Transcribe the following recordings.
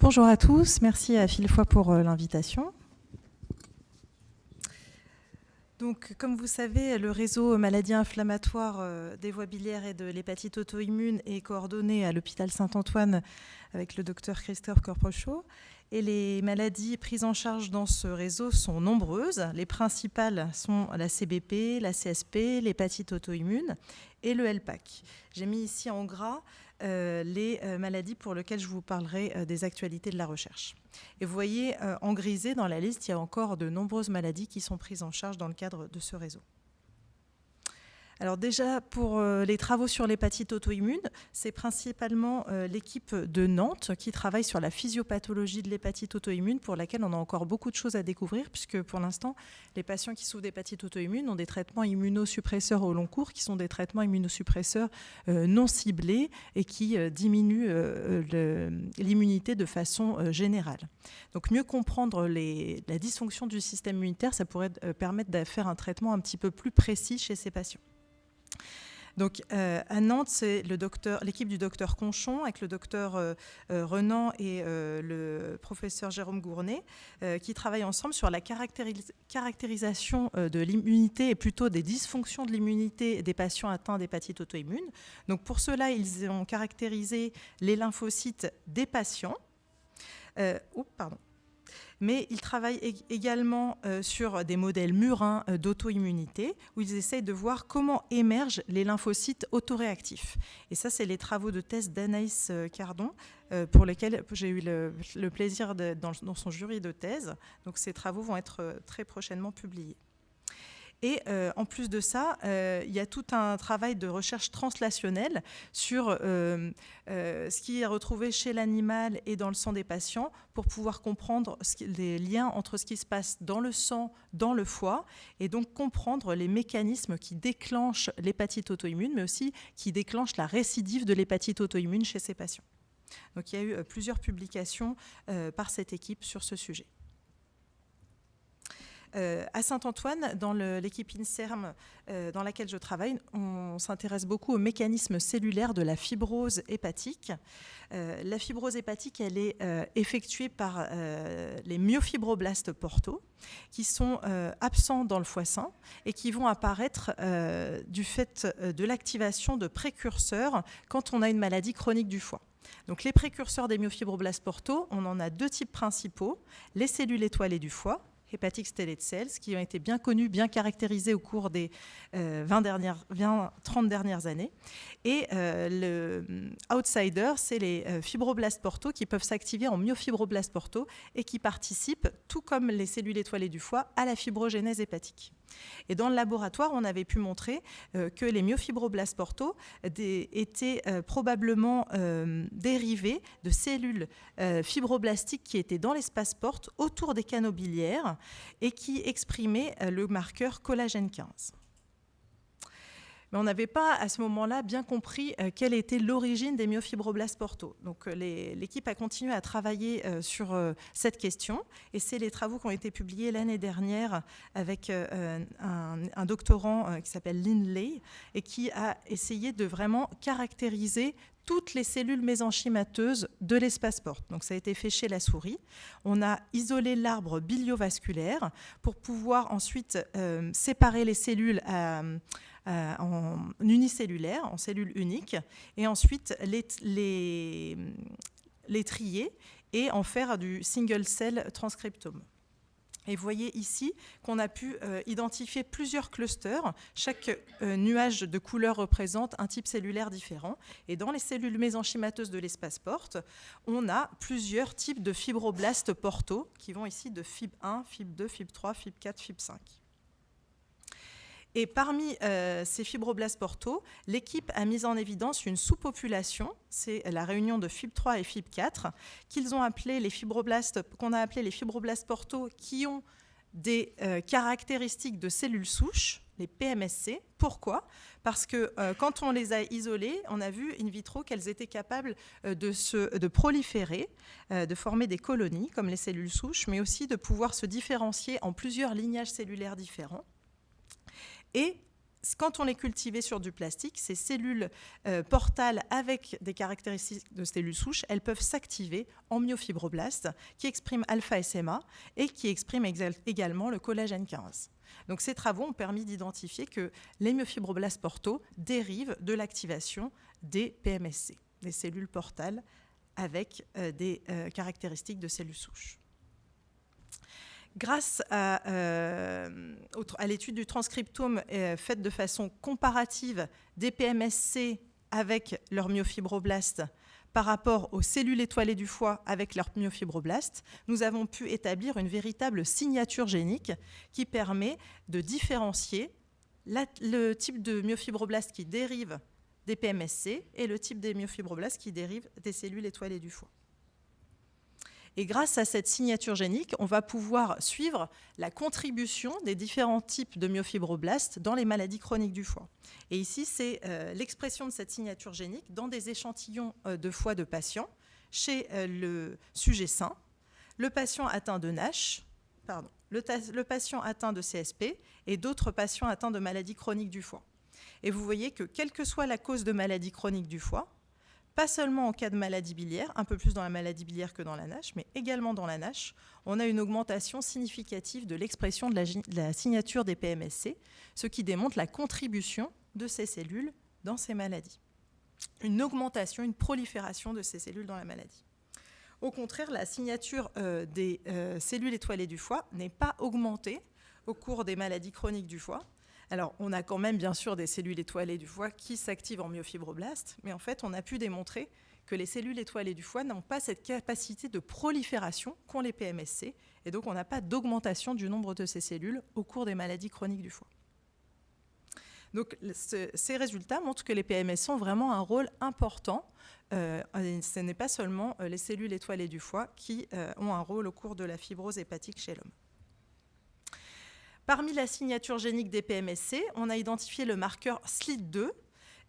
Bonjour à tous, merci à Fillefoy pour l'invitation. Donc, comme vous savez, le réseau maladies inflammatoires des voies biliaires et de l'hépatite auto-immune est coordonné à l'hôpital Saint-Antoine avec le docteur Christophe Corpochot. Et les maladies prises en charge dans ce réseau sont nombreuses. Les principales sont la CBP, la CSP, l'hépatite auto-immune et le LPAC. J'ai mis ici en gras les maladies pour lesquelles je vous parlerai des actualités de la recherche. Et vous voyez, en grisé dans la liste, il y a encore de nombreuses maladies qui sont prises en charge dans le cadre de ce réseau. Alors déjà, pour les travaux sur l'hépatite auto-immune, c'est principalement l'équipe de Nantes qui travaille sur la physiopathologie de l'hépatite auto-immune, pour laquelle on a encore beaucoup de choses à découvrir, puisque pour l'instant, les patients qui souffrent d'hépatite auto-immune ont des traitements immunosuppresseurs au long cours, qui sont des traitements immunosuppresseurs non ciblés et qui diminuent l'immunité de façon générale. Donc mieux comprendre la dysfonction du système immunitaire, ça pourrait permettre de faire un traitement un petit peu plus précis chez ces patients. Donc, à Nantes, c'est l'équipe du docteur Conchon avec le docteur Renan et le professeur Jérôme Gournay qui travaillent ensemble sur la caractérisation de l'immunité et plutôt des dysfonctions de l'immunité des patients atteints d'hépatite auto-immune. Donc, pour cela, ils ont caractérisé les lymphocytes des patients. Mais ils travaillent également sur des modèles murins d'auto-immunité où ils essayent de voir comment émergent les lymphocytes autoréactifs. Et ça, c'est les travaux de thèse d'Anaïs Cardon pour lesquels j'ai eu le plaisir d'être dans son jury de thèse. Donc ces travaux vont être très prochainement publiés. Et en plus de ça, il y a tout un travail de recherche translationnelle sur ce qui est retrouvé chez l'animal et dans le sang des patients pour pouvoir comprendre les liens entre ce qui se passe dans le sang, dans le foie, et donc comprendre les mécanismes qui déclenchent l'hépatite auto-immune, mais aussi qui déclenchent la récidive de l'hépatite auto-immune chez ces patients. Donc il y a eu plusieurs publications par cette équipe sur ce sujet. À Saint-Antoine, dans l'équipe INSERM dans laquelle je travaille, on s'intéresse beaucoup aux mécanismes cellulaires de la fibrose hépatique. La fibrose hépatique, elle est effectuée par les myofibroblastes portaux qui sont absents dans le foie sain et qui vont apparaître du fait de l'activation de précurseurs quand on a une maladie chronique du foie. Donc les précurseurs des myofibroblastes portaux, on en a deux types principaux, les cellules étoilées du foie, Hepatic stellate cells, qui ont été bien connus, bien caractérisés au cours des 20-30 dernières années. Et le outsider, c'est les fibroblastes portaux qui peuvent s'activer en myofibroblastes portaux et qui participent, tout comme les cellules étoilées du foie, à la fibrogénèse hépatique. Et dans le laboratoire, on avait pu montrer que les myofibroblastes portaux étaient probablement dérivés de cellules fibroblastiques qui étaient dans l'espace porte autour des canaux biliaires et qui exprimaient le marqueur collagène 15. Mais on n'avait pas à ce moment-là bien compris quelle était l'origine des myofibroblastes portaux. Donc l'équipe a continué à travailler sur cette question et c'est les travaux qui ont été publiés l'année dernière avec un doctorant qui s'appelle Lindley et qui a essayé de vraiment caractériser toutes les cellules mésenchymateuses de l'espace porte. Donc ça a été fait chez la souris. On a isolé l'arbre biliovasculaire pour pouvoir ensuite séparer les cellules en unicellulaires, en cellules uniques, et ensuite les trier et en faire du single cell transcriptome. Et vous voyez ici qu'on a pu identifier plusieurs clusters. Chaque nuage de couleur représente un type cellulaire différent. Et dans les cellules mésenchymateuses de l'espace porte, on a plusieurs types de fibroblastes portaux qui vont ici de fib 1, fib 2, fib 3, fib 4, fib 5. Et parmi ces fibroblastes portaux, l'équipe a mis en évidence une sous-population, c'est la réunion de FIB3 et FIB4, qu'ils ont appelé les fibroblastes, qu'on a appelé les fibroblastes portaux qui ont des caractéristiques de cellules souches, les PMSC. Pourquoi ? Parce que quand on les a isolées, on a vu in vitro qu'elles étaient capables de proliférer, de former des colonies comme les cellules souches, mais aussi de pouvoir se différencier en plusieurs lignages cellulaires différents. Et quand on les cultivait sur du plastique, ces cellules portales avec des caractéristiques de cellules souches, elles peuvent s'activer en myofibroblastes qui expriment alpha-SMA et qui expriment également le collagène 15. Donc ces travaux ont permis d'identifier que les myofibroblastes portaux dérivent de l'activation des PMSC, des cellules portales avec des caractéristiques de cellules souches. Grâce à l'étude du transcriptome faite de façon comparative des PMSC avec leurs myofibroblastes par rapport aux cellules étoilées du foie avec leurs myofibroblastes, nous avons pu établir une véritable signature génique qui permet de différencier le type de myofibroblastes qui dérive des PMSC et le type des myofibroblastes qui dérivent des cellules étoilées du foie. Et grâce à cette signature génique, on va pouvoir suivre la contribution des différents types de myofibroblastes dans les maladies chroniques du foie. Et ici, c'est l'expression de cette signature génique dans des échantillons de foie de patients chez le sujet sain, le patient atteint de NASH, le patient atteint de CSP et d'autres patients atteints de maladies chroniques du foie. Et vous voyez que quelle que soit la cause de maladie chronique du foie, pas seulement en cas de maladie biliaire, un peu plus dans la maladie biliaire que dans la NASH, mais également dans la NASH, on a une augmentation significative de l'expression de la signature des PMSC, ce qui démontre la contribution de ces cellules dans ces maladies. Une augmentation, une prolifération de ces cellules dans la maladie. Au contraire, la signature des cellules étoilées du foie n'est pas augmentée au cours des maladies chroniques du foie. Alors, on a quand même, bien sûr, des cellules étoilées du foie qui s'activent en myofibroblastes, mais en fait, on a pu démontrer que les cellules étoilées du foie n'ont pas cette capacité de prolifération qu'ont les PMSC, et donc on n'a pas d'augmentation du nombre de ces cellules au cours des maladies chroniques du foie. Donc, ces résultats montrent que les PMSC ont vraiment un rôle important. Ce n'est pas seulement les cellules étoilées du foie qui ont un rôle au cours de la fibrose hépatique chez l'homme. Parmi la signature génique des PMSC, on a identifié le marqueur SLID2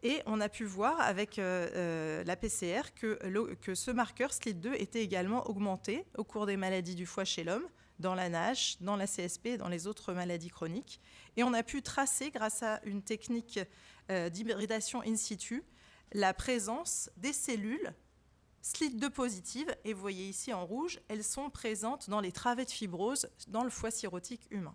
et on a pu voir avec la PCR que ce marqueur SLID2 était également augmenté au cours des maladies du foie chez l'homme, dans la NASH, dans la CSP et dans les autres maladies chroniques. Et on a pu tracer, grâce à une technique d'hybridation in situ, la présence des cellules SLID2 positives. Et vous voyez ici en rouge, elles sont présentes dans les travées de fibrose dans le foie cirrhotique humain.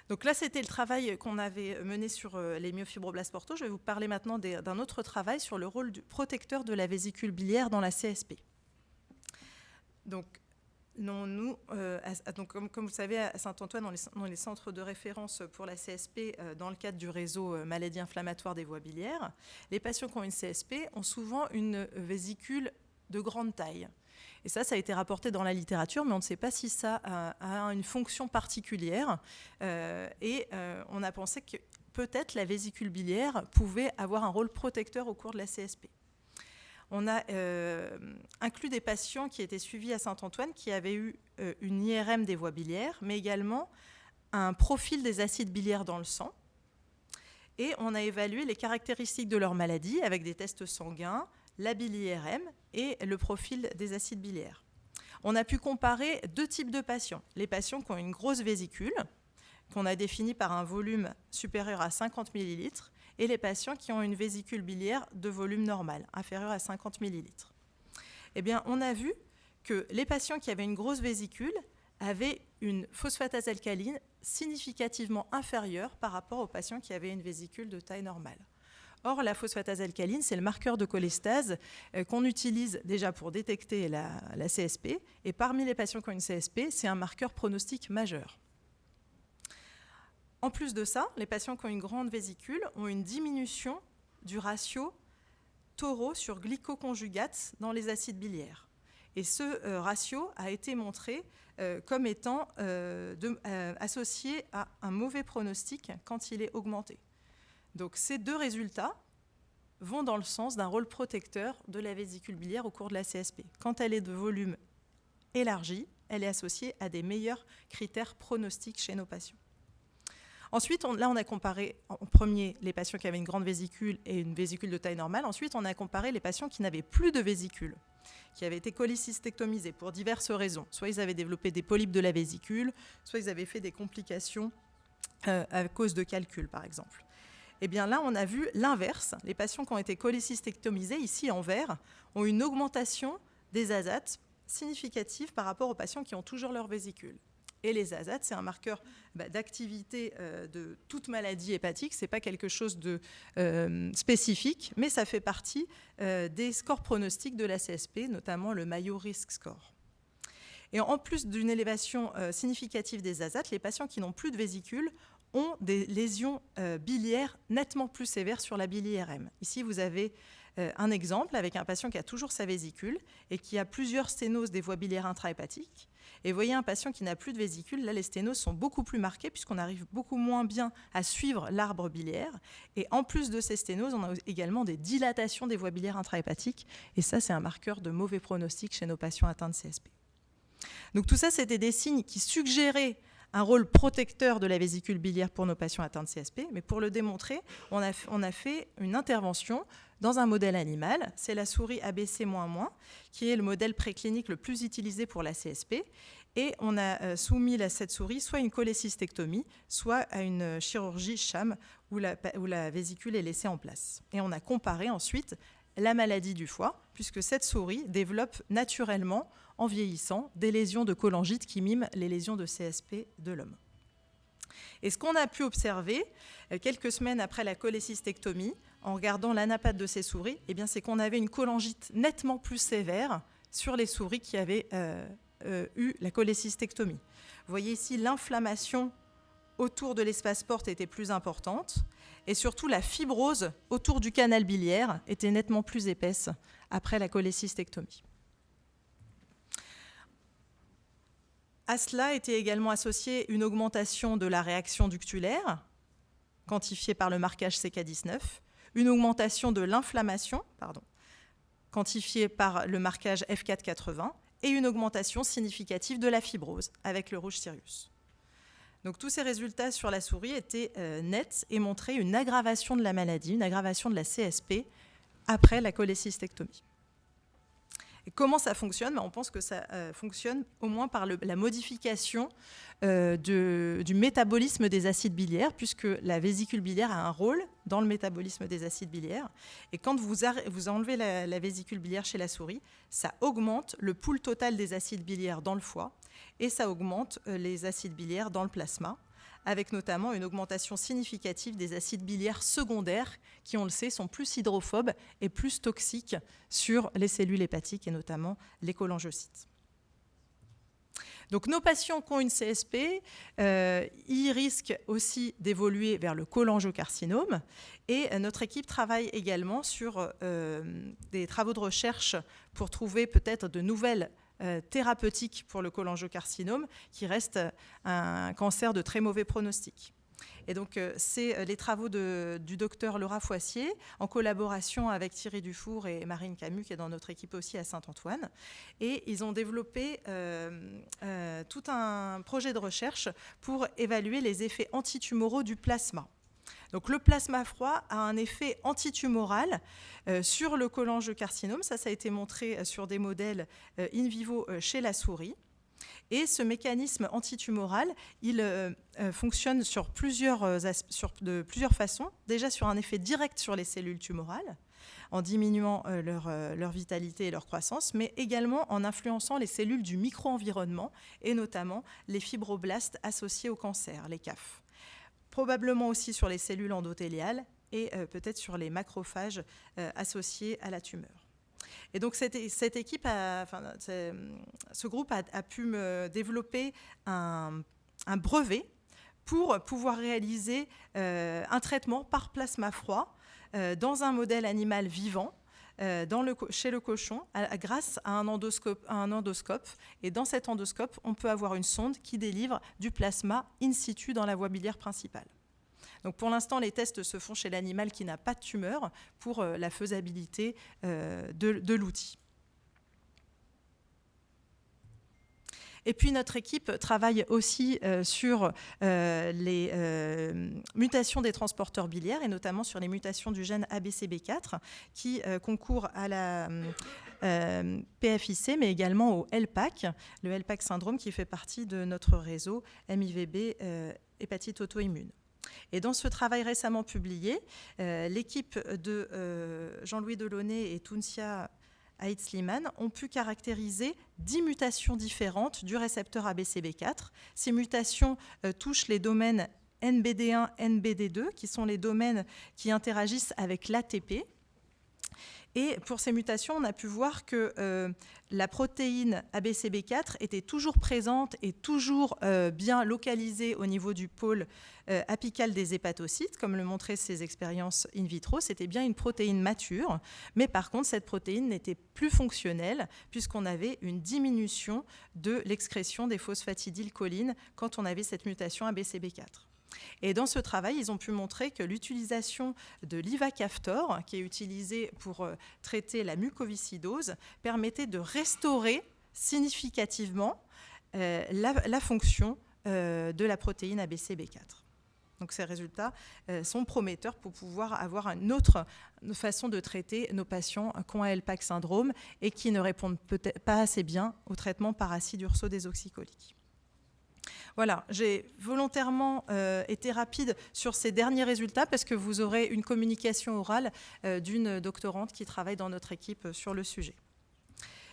Donc là, c'était le travail qu'on avait mené sur les myofibroblastes portaux. Je vais vous parler maintenant d'un autre travail sur le rôle du protecteur de la vésicule biliaire dans la CSP. Donc, comme vous le savez, à Saint-Antoine, on est les centres de référence pour la CSP dans le cadre du réseau maladies inflammatoires des voies biliaires. Les patients qui ont une CSP ont souvent une vésicule de grande taille. Et ça a été rapporté dans la littérature, mais on ne sait pas si ça a une fonction particulière. On a pensé que peut-être la vésicule biliaire pouvait avoir un rôle protecteur au cours de la CSP. On a inclus des patients qui étaient suivis à Saint-Antoine qui avaient eu une IRM des voies biliaires, mais également un profil des acides biliaires dans le sang. Et on a évalué les caractéristiques de leur maladie avec des tests sanguins, la bili-IRM et le profil des acides biliaires. On a pu comparer deux types de patients. Les patients qui ont une grosse vésicule, qu'on a définie par un volume supérieur à 50 ml, et les patients qui ont une vésicule biliaire de volume normal, inférieur à 50 ml. Eh bien, on a vu que les patients qui avaient une grosse vésicule avaient une phosphatase alcaline significativement inférieure par rapport aux patients qui avaient une vésicule de taille normale. Or, la phosphatase alcaline, c'est le marqueur de cholestase qu'on utilise déjà pour détecter la CSP. Et parmi les patients qui ont une CSP, c'est un marqueur pronostic majeur. En plus de ça, les patients qui ont une grande vésicule ont une diminution du ratio taureau sur glycoconjugate dans les acides biliaires. Et ce ratio a été montré comme étant associé à un mauvais pronostic quand il est augmenté. Donc ces deux résultats vont dans le sens d'un rôle protecteur de la vésicule biliaire au cours de la CSP. Quand elle est de volume élargi, elle est associée à des meilleurs critères pronostiques chez nos patients. Ensuite, on a comparé en premier les patients qui avaient une grande vésicule et une vésicule de taille normale. Ensuite, on a comparé les patients qui n'avaient plus de vésicule, qui avaient été cholécystectomisés pour diverses raisons. Soit ils avaient développé des polypes de la vésicule, soit ils avaient fait des complications à cause de calculs, par exemple. Eh bien là, on a vu l'inverse. Les patients qui ont été cholécystectomisés, ici en vert, ont une augmentation des azates significative par rapport aux patients qui ont toujours leur vésicule. Et les azates, c'est un marqueur d'activité de toute maladie hépatique. Ce n'est pas quelque chose de spécifique, mais ça fait partie des scores pronostiques de la CSP, notamment le Mayo Risk Score. Et en plus d'une élévation significative des azates, les patients qui n'ont plus de vésicule ont des lésions biliaires nettement plus sévères sur la bile-IRM. Ici, vous avez un exemple avec un patient qui a toujours sa vésicule et qui a plusieurs sténoses des voies biliaires intrahépatiques. Et vous voyez un patient qui n'a plus de vésicule, là les sténoses sont beaucoup plus marquées puisqu'on arrive beaucoup moins bien à suivre l'arbre biliaire. Et en plus de ces sténoses, on a également des dilatations des voies biliaires intrahépatiques. Et ça, c'est un marqueur de mauvais pronostic chez nos patients atteints de CSP. Donc tout ça, c'était des signes qui suggéraient un rôle protecteur de la vésicule biliaire pour nos patients atteints de CSP. Mais pour le démontrer, on a fait une intervention dans un modèle animal. C'est la souris ABC-, qui est le modèle préclinique le plus utilisé pour la CSP. Et on a soumis à cette souris soit une cholécystectomie, soit à une chirurgie sham où la vésicule est laissée en place. Et on a comparé ensuite la maladie du foie, puisque cette souris développe naturellement, en vieillissant, des lésions de cholangite qui miment les lésions de CSP de l'homme. Et ce qu'on a pu observer, quelques semaines après la cholécystectomie, en regardant l'anapathe de ces souris, eh bien, c'est qu'on avait une cholangite nettement plus sévère sur les souris qui avaient eu la cholécystectomie. Vous voyez ici, l'inflammation autour de l'espace porte était plus importante, et surtout la fibrose autour du canal biliaire était nettement plus épaisse après la cholécystectomie. À cela était également associée une augmentation de la réaction ductulaire, quantifiée par le marquage CK19, une augmentation de l'inflammation, quantifiée par le marquage F480, et une augmentation significative de la fibrose, avec le rouge Sirius. Donc tous ces résultats sur la souris étaient nets et montraient une aggravation de la maladie, une aggravation de la CSP après la cholécystectomie. Et comment ça fonctionne ? On pense que ça fonctionne au moins par la modification du métabolisme des acides biliaires, puisque la vésicule biliaire a un rôle dans le métabolisme des acides biliaires. Et quand vous enlevez la vésicule biliaire chez la souris, ça augmente le pool total des acides biliaires dans le foie et ça augmente les acides biliaires dans le plasma, avec notamment une augmentation significative des acides biliaires secondaires qui, on le sait, sont plus hydrophobes et plus toxiques sur les cellules hépatiques et notamment les cholangiocytes. Donc nos patients qui ont une CSP, ils risquent aussi d'évoluer vers le cholangiocarcinome et notre équipe travaille également sur des travaux de recherche pour trouver peut-être de nouvelles thérapeutique pour le cholangiocarcinome, qui reste un cancer de très mauvais pronostic. Et donc, c'est les travaux du docteur Laura Foissier, en collaboration avec Thierry Dufour et Marine Camus, qui est dans notre équipe aussi à Saint-Antoine. Et ils ont développé tout un projet de recherche pour évaluer les effets antitumoraux du plasma. Donc le plasma froid a un effet antitumoral sur le cholangiocarcinome. Ça a été montré sur des modèles in vivo chez la souris. Et ce mécanisme antitumoral, il fonctionne de plusieurs façons. Déjà sur un effet direct sur les cellules tumorales, en diminuant leur vitalité et leur croissance, mais également en influençant les cellules du micro-environnement, et notamment les fibroblastes associés au cancer, les CAF. Probablement aussi sur les cellules endothéliales et peut-être sur les macrophages associés à la tumeur. Et donc cette équipe, ce groupe a pu me développer un brevet pour pouvoir réaliser un traitement par plasma froid dans un modèle animal vivant chez le cochon grâce à un endoscope. Et dans cet endoscope, on peut avoir une sonde qui délivre du plasma in situ dans la voie biliaire principale. Donc pour l'instant, les tests se font chez l'animal qui n'a pas de tumeur pour la faisabilité de l'outil. Et puis notre équipe travaille aussi sur les mutations des transporteurs biliaires et notamment sur les mutations du gène ABCB4 qui concourent à la PFIC mais également au LPAC, le LPAC syndrome qui fait partie de notre réseau MIVB hépatite auto-immune. Et dans ce travail récemment publié, l'équipe de Jean-Louis Delaunay et Touncia Aït-Slimane ont pu caractériser 10 mutations différentes du récepteur ABCB4. Ces mutations touchent les domaines NBD1, NBD2, qui sont les domaines qui interagissent avec l'ATP. Et pour ces mutations, on a pu voir que la protéine ABCB4 était toujours présente et toujours bien localisée au niveau du pôle apical des hépatocytes, comme le montraient ces expériences in vitro. C'était bien une protéine mature, mais par contre, cette protéine n'était plus fonctionnelle puisqu'on avait une diminution de l'excrétion des phosphatidylcholines quand on avait cette mutation ABCB4. Et dans ce travail, ils ont pu montrer que l'utilisation de l'ivacaftor, qui est utilisé pour traiter la mucoviscidose, permettait de restaurer significativement la fonction de la protéine ABCB4. Donc ces résultats sont prometteurs pour pouvoir avoir une autre façon de traiter nos patients qui ont un LPAC syndrome et qui ne répondent peut-être pas assez bien au traitement par acide urso-désoxycholique. Voilà, j'ai volontairement été rapide sur ces derniers résultats parce que vous aurez une communication orale d'une doctorante qui travaille dans notre équipe sur le sujet.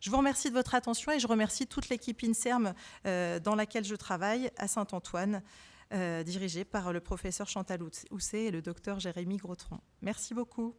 Je vous remercie de votre attention et je remercie toute l'équipe INSERM dans laquelle je travaille à Saint-Antoine, dirigée par le professeur Chantal Housset et le docteur Jérémy Grotron. Merci beaucoup.